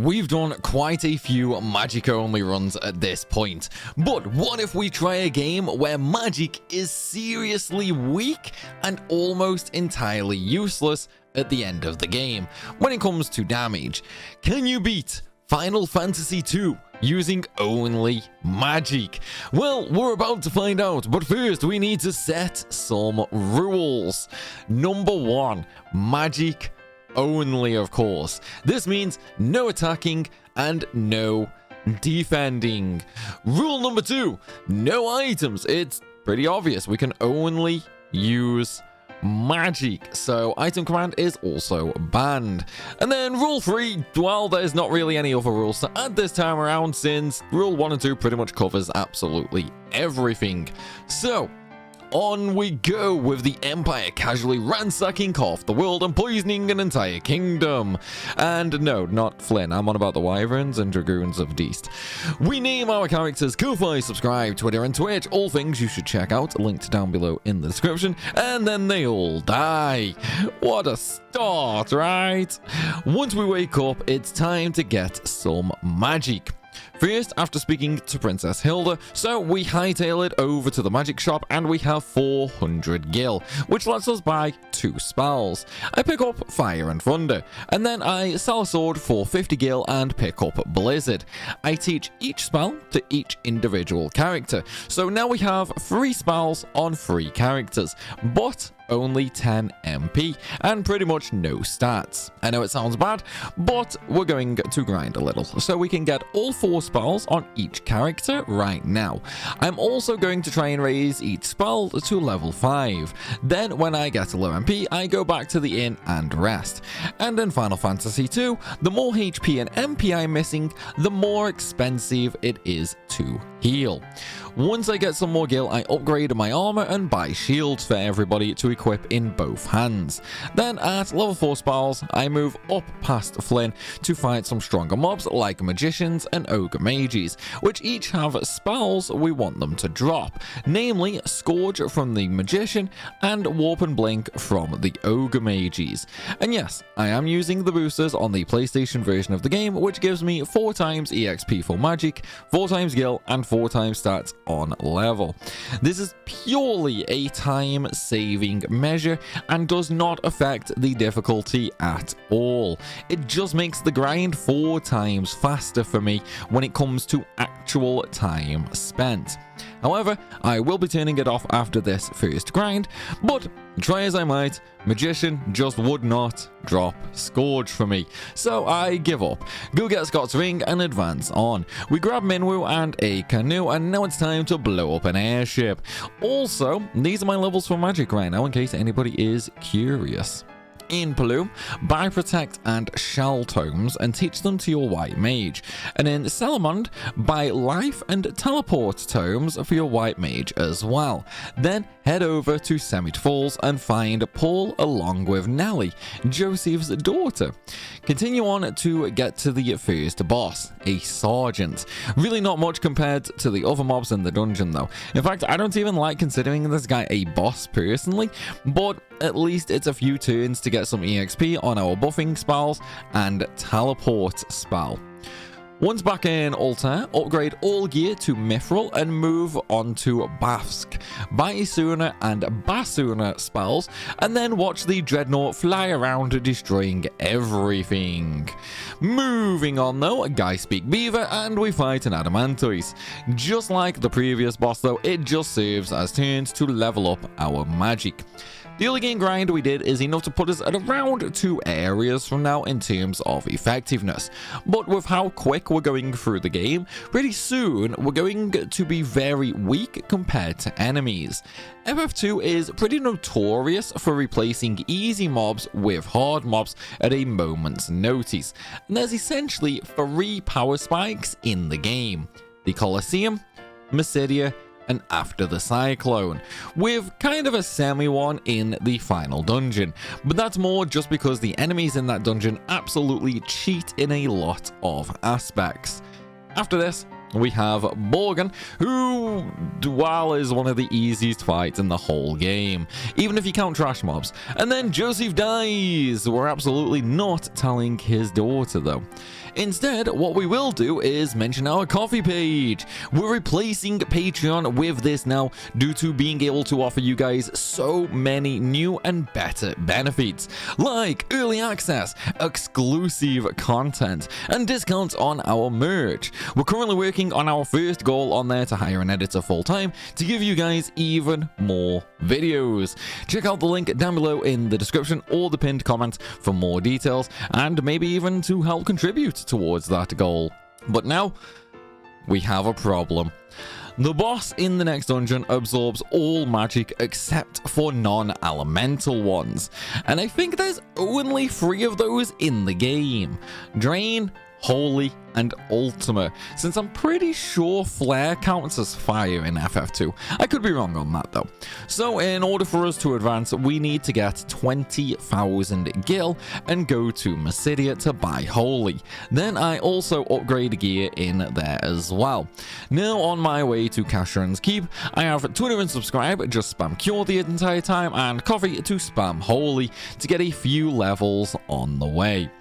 We've done quite a few magic only runs at this point, but what if we try a game where magic is seriously weak and almost entirely useless at the end of the game when it comes to damage? Can you beat Final Fantasy II using only magic? Well, we're about to find out, but first we need to set some rules. Number 1, magic only, of course. This means no attacking and no defending. Rule number 2, no items. It's pretty obvious. We can only use magic, so item command is also banned. And then rule 3, well, there's not really any other rules to add this time around, since rule 1 and 2 pretty much covers absolutely everything. So on we go with the Empire casually ransacking half the world and poisoning an entire kingdom. And no, not Flynn, I'm on about the Wyverns and Dragoons of Deast. We name our characters, Ko-Fi, subscribe, Twitter and Twitch, all things you should check out, linked down below in the description, and then they all die. What a start, right? Once we wake up, it's time to get some magic. First, after speaking to Princess Hilda, so we hightail it over to the magic shop and we have 400 gil, which lets us buy 2 spells. I pick up Fire and Thunder, and then I sell a sword for 50 gil and pick up Blizzard. I teach each spell to each individual character, so now we have 3 spells on 3 characters, but only 10 MP and pretty much no stats. I know it sounds bad, but we're going to grind a little so we can get all 4 spells on each character right now. I'm also going to try and raise each spell to level 5. Then when I get a low MP, I go back to the inn and rest. And in Final Fantasy II, the more HP and MP I'm missing, the more expensive it is to heal. Once I get some more gil, I upgrade my armor and buy shields for everybody to equip in both hands. Then at level 4 spells, I move up past Flynn to fight some stronger mobs like magicians and ogre mages, which each have spells we want them to drop, namely Scourge from the magician and Warp and Blink from the ogre mages. And yes, I am using the boosters on the PlayStation version of the game, which gives me 4 times EXP for magic, 4 times gil, and 4 times stats on level. This is purely a time saving measure and does not affect the difficulty at all. It just makes the grind 4 times faster for me when it comes to actual time spent. However, I will be turning it off after this first grind, but try as I might, Magician just would not drop Scourge for me, so I give up. Go get Scott's ring and advance on. We grab Minwu and a canoe, and now it's time to blow up an airship. Also, these are my levels for magic right now in case anybody is curious. In Plume, buy Protect and Shell tomes and teach them to your white mage. And in Salamand, buy Life and Teleport tomes for your white mage as well. Then head over to Semit Falls and find Paul along with Nellie, Joseph's daughter. Continue on to get to the first boss, a sergeant. Really not much compared to the other mobs in the dungeon though. In fact, I don't even like considering this guy a boss personally, but at least it's a few turns to get some EXP on our buffing spells and teleport spell. Once back in Altair, upgrade all gear to Mithril and move on to Bafsk. Buy Isuna and Basuna spells, and then watch the Dreadnought fly around destroying everything. Moving on though, Guy Speak Beaver and we fight an Adamantoise. Just like the previous boss though, it just serves as turns to level up our magic. The early game grind we did is enough to put us at around 2 areas from now in terms of effectiveness, but with how quick we're going through the game, pretty soon we're going to be very weak compared to enemies. FF2 is pretty notorious for replacing easy mobs with hard mobs at a moment's notice, and there's essentially 3 power spikes in the game: the Colosseum, Mysidia, and after the Cyclone, with kind of a semi one in the final dungeon, but that's more just because the enemies in that dungeon absolutely cheat in a lot of aspects. After this, we have Borgen, who, while is one of the easiest fights in the whole game, even if you count trash mobs. And then Joseph dies. We're absolutely not telling his daughter, though. Instead, what we will do is mention our coffee page. We're replacing Patreon with this now due to being able to offer you guys so many new and better benefits, like early access, exclusive content, and discounts on our merch. We're currently working on our first goal on there to hire an editor full-time to give you guys even more videos. Check out the link down below in the description or the pinned comment for more details, and maybe even to help contribute towards that goal. But now we have a problem. The boss in the next dungeon absorbs all magic except for non-elemental ones, and I think there's only 3 of those in the game: Drain, Holy, and Ultima, since I'm pretty sure Flare counts as fire in FF2. I could be wrong on that though. So in order for us to advance, we need to get 20,000 gil and go to Mysidia to buy Holy. Then I also upgrade gear in there as well. Now on my way to Kashuran's Keep, I have Twitter and subscribe, just spam Cure the entire time, and Coffee to spam Holy to get a few levels on the way.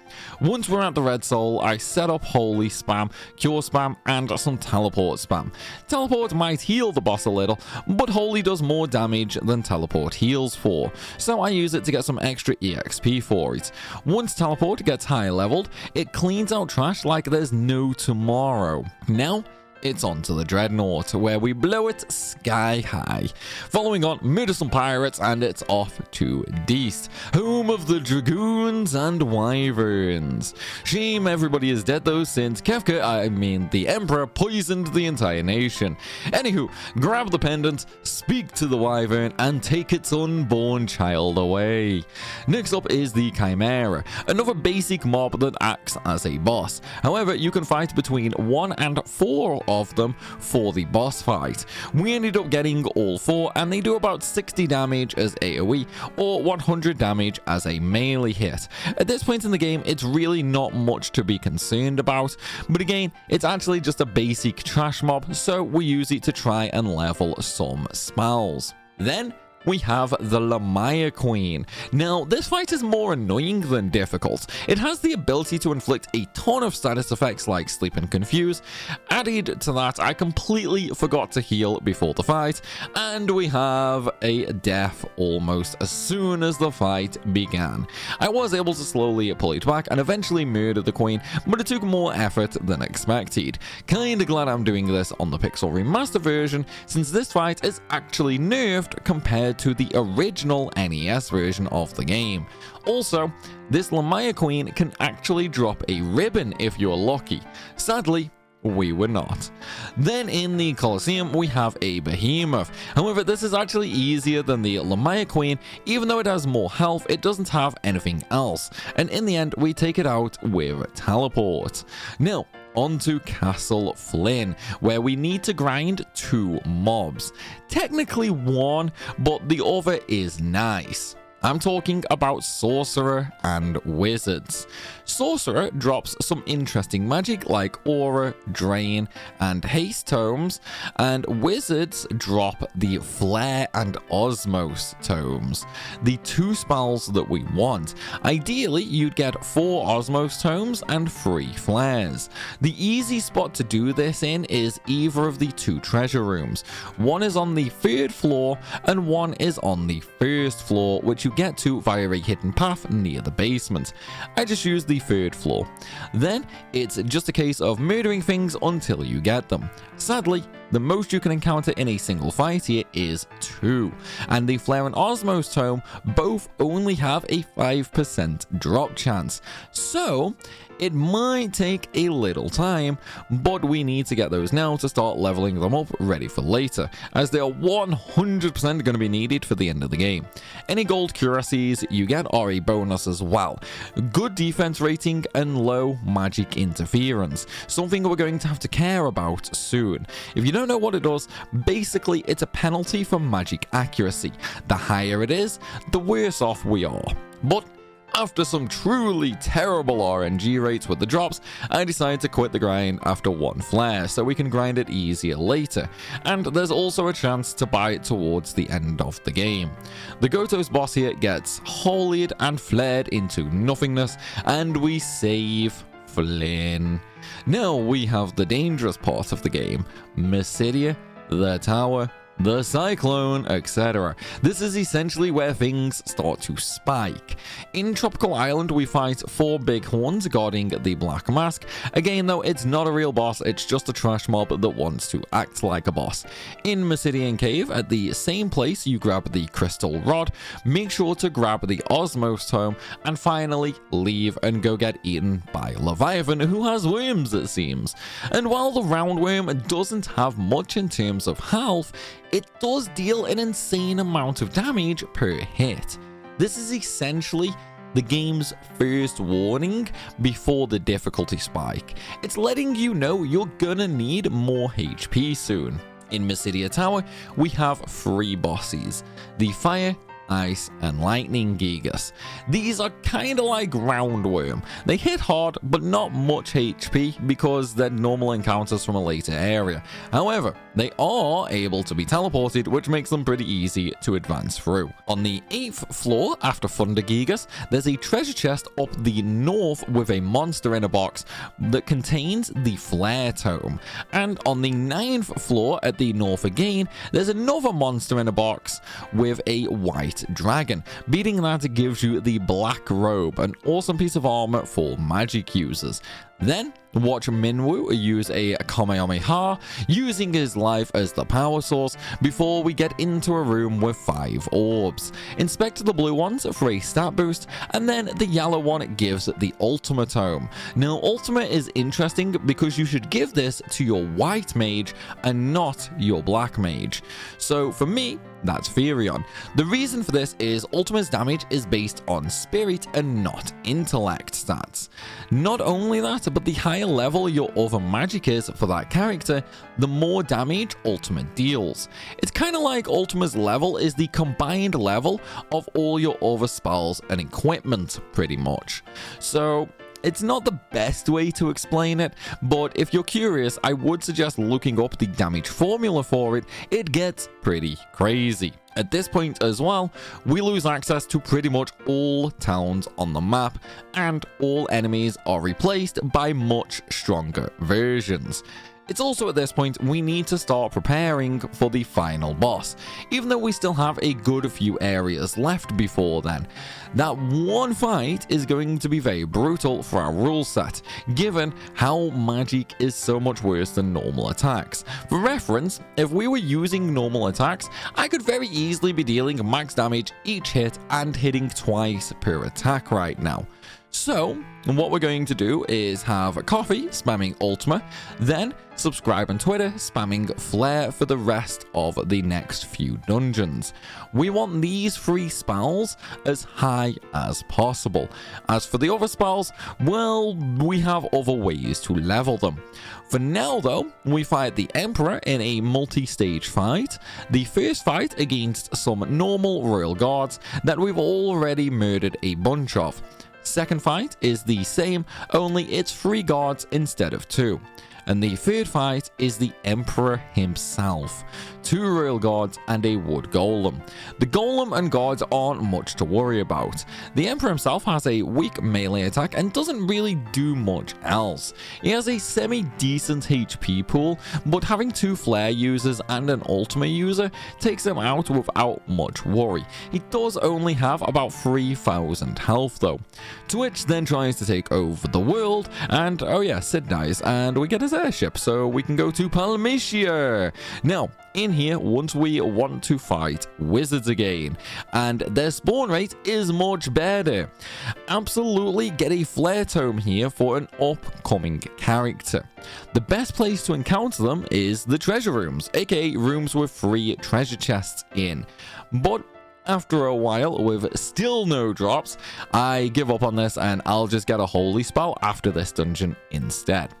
Once we're at the Red Soul, I set up Holy spam, Cure spam, and some Teleport spam. Teleport might heal the boss a little, but Holy does more damage than Teleport heals for, so I use it to get some extra EXP for it. Once Teleport gets high leveled, it cleans out trash like there's no tomorrow. Now, it's on to the Dreadnought, where we blow it sky high. Following on, murder some pirates, and it's off to Deist, home of the Dragoons and Wyverns. Shame everybody is dead though, since the Emperor, poisoned the entire nation. Anywho, grab the pendant, speak to the Wyvern, and take its unborn child away. Next up is the Chimera, another basic mob that acts as a boss. However, you can fight between 1 and 4 of them for the boss fight. We ended up getting all 4, and they do about 60 damage as AoE or 100 damage as a melee hit. At this point in the game, it's really not much to be concerned about, but again, it's actually just a basic trash mob, so we use it to try and level some spells. Then we have the Lamaya Queen. Now, this fight is more annoying than difficult. It has the ability to inflict a ton of status effects like Sleep and Confuse. Added to that, I completely forgot to heal before the fight, and we have a death almost as soon as the fight began. I was able to slowly pull it back and eventually murder the Queen, but it took more effort than expected. Kinda glad I'm doing this on the Pixel Remaster version, since this fight is actually nerfed compared to the original NES version of the game. Also, this Lamaya Queen can actually drop a ribbon if you're lucky. Sadly, we were not. Then in the Colosseum, we have a Behemoth. However, this is actually easier than the Lamaya Queen. Even though it has more health, it doesn't have anything else. And in the end, we take it out with Teleport. Now, onto Castle Flynn, where we need to grind 2 mobs. Technically 1, but the other is nice. I'm talking about Sorcerer and Wizards. Sorcerer drops some interesting magic like Aura, Drain, and Haste Tomes, and Wizards drop the Flare and Osmos Tomes, the 2 spells that we want. Ideally, you'd get 4 Osmos Tomes and 3 Flares. The easy spot to do this in is either of the 2 treasure rooms. One is on the 3rd floor, and one is on the 1st floor, which you get to via a hidden path near the basement. I just use the 3rd floor. Then it's just a case of murdering things until you get them. Sadly, the most you can encounter in a single fight here is 2, and the Flare and Osmos Tome both only have a 5% drop chance, so it might take a little time, but we need to get those now to start leveling them up ready for later, as they are 100% going to be needed for the end of the game. Any gold curacies you get are a bonus as well. Good defense rating and low magic interference, something we're going to have to care about soon. If you don't know what it does, basically it's a penalty for magic accuracy. The higher it is, the worse off we are. But After some truly terrible RNG rates with the drops, I decided to quit the grind after one flare so we can grind it easier later, and there's also a chance to buy it towards the end of the game. The Goto's boss here gets holied and flared into nothingness, and we save Flynn. Now we have the dangerous part of the game, Mysidia, the tower, the Cyclone, etc. This is essentially where things start to spike. In Tropical Island, we fight 4 big horns guarding the Black Mask. Again, though, it's not a real boss, it's just a trash mob that wants to act like a boss. In Mysidian Cave, at the same place, you grab the Crystal Rod, make sure to grab the Osmos Tome, and finally leave and go get eaten by Leviathan, who has worms, it seems. And while the Roundworm doesn't have much in terms of health, it does deal an insane amount of damage per hit. This is essentially the game's first warning before the difficulty spike. It's letting you know you're gonna need more HP soon. In Mysidia Tower, we have 3 bosses: the Fire, Ice, and Lightning Gigas. These are kinda like Roundworm. They hit hard, but not much HP because they're normal encounters from a later area. However, they are able to be teleported, which makes them pretty easy to advance through. On the 8th floor, after Thunder Gigas, there's a treasure chest up the north with a monster in a box that contains the Flare Tome. And on the 9th floor, at the north again, there's another monster in a box with a white dragon. Beating that gives you the Black Robe, an awesome piece of armor for magic users. Then, watch Minwoo use a Kamehameha, using his life as the power source, before we get into a room with 5 orbs. Inspect the blue ones for a stat boost, and then the yellow one gives the Ultima Tome. Now, Ultima is interesting because you should give this to your white mage and not your black mage. So for me, that's Furion. The reason for this is Ultima's damage is based on spirit and not intellect stats. Not only that, but the higher level your other magic is for that character, the more damage Ultima deals. It's kind of like Ultima's level is the combined level of all your other spells and equipment, pretty much. So it's not the best way to explain it, but if you're curious, I would suggest looking up the damage formula for it. It gets pretty crazy. At this point as well, we lose access to pretty much all towns on the map, and all enemies are replaced by much stronger versions. It's also at this point we need to start preparing for the final boss, even though we still have a good few areas left before then. That one fight is going to be very brutal for our rule set, given how magic is so much worse than normal attacks. For reference, if we were using normal attacks, I could very easily be dealing max damage each hit and hitting twice per attack right now. So, what we're going to do is have coffee, spamming Ultima, then subscribe on Twitter, spamming Flare for the rest of the next few dungeons. We want these 3 spells as high as possible. As for the other spells, well, we have other ways to level them. For now though, we fight the Emperor in a multi-stage fight. The first fight against some normal royal guards that we've already murdered a bunch of. Second fight is the same, only it's 3 guards instead of 2. And the third fight is the Emperor himself. 2 royal guards and a wood golem. The golem and guards aren't much to worry about. The Emperor himself has a weak melee attack and doesn't really do much else. He has a semi-decent HP pool, but having 2 flare users and an Ultima user takes him out without much worry. He does only have about 3,000 health though. Twitch then tries to take over the world, and oh yeah, Sid dies, and we get his airship so we can go to Palmatia. Now, in here, once we want to fight wizards again, and their spawn rate is much better. Absolutely get a flare tome here for an upcoming character. The best place to encounter them is the treasure rooms, aka rooms with 3 treasure chests in. But After a while, with still no drops, I give up on this and I'll just get a holy spell after this dungeon instead.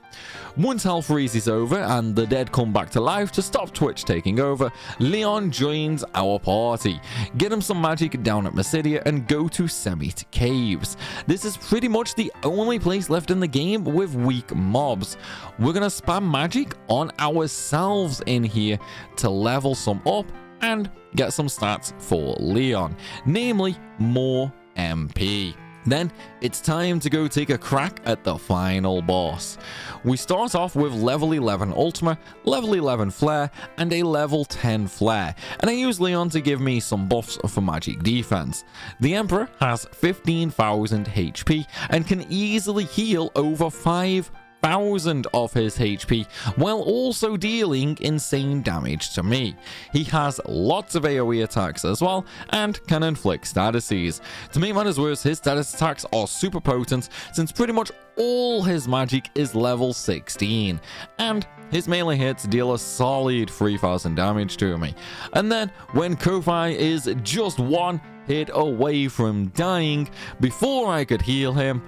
Once hell freezes over and the dead come back to life to stop Twitch taking over, Leon joins our party. Get him some magic down at Mysidia and go to Semite Caves. This is pretty much the only place left in the game with weak mobs. We're gonna spam magic on ourselves in here to level some up and get some stats for Leon, namely more MP. Then it's time to go take a crack at the final boss. We start off with level 11 Ultima, level 11 Flare, and a level 10 Flare, and I use Leon to give me some buffs for magic defense. The Emperor has 15,000 HP and can easily heal over 5,000 of his HP while also dealing insane damage to me. He has lots of AoE attacks as well and can inflict statuses. To make matters worse, his status attacks are super potent since pretty much all his magic is level 16 and his melee hits deal a solid 3,000 damage to me. And then when Kofi is just one hit away from dying before I could heal him,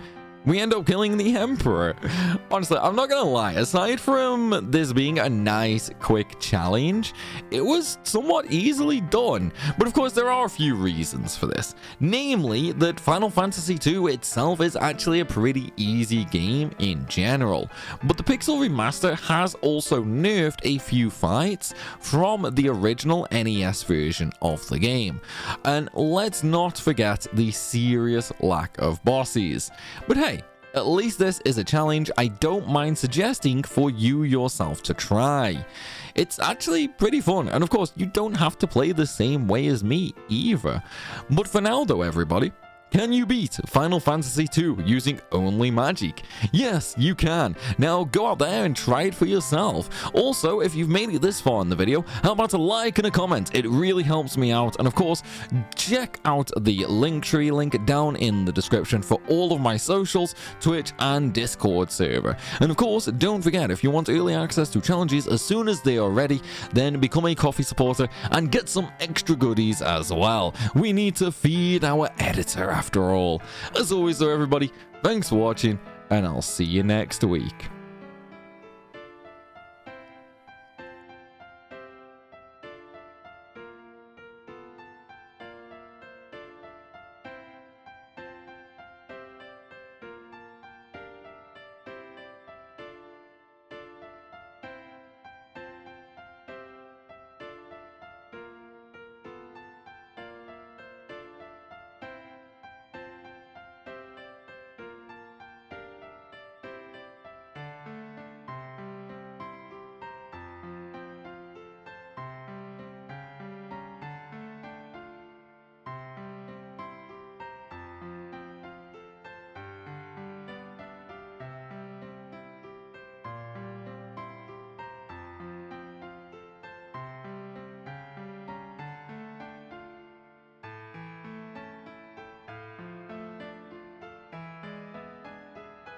we end up killing the Emperor. Honestly, I'm not gonna lie, aside from this being a nice quick challenge, it was somewhat easily done. But of course, there are a few reasons for this. Namely, that Final Fantasy II itself is actually a pretty easy game in general. But the Pixel Remaster has also nerfed a few fights from the original NES version of the game. And let's not forget the serious lack of bosses. But hey, at least this is a challenge I don't mind suggesting for you yourself to try. It's actually pretty fun, and of course, you don't have to play the same way as me either. But for now though, everybody, can you beat Final Fantasy II using only magic? Yes, you can. Now go out there and try it for yourself. Also, if you've made it this far in the video, how about a like and a comment? It really helps me out. And of course, check out the Linktree link down in the description for all of my socials, Twitch and Discord server. And of course, don't forget, if you want early access to challenges as soon as they are ready, then become a coffee supporter and get some extra goodies as well. We need to feed our editor after all. As always though, everybody, thanks for watching, and I'll see you next week.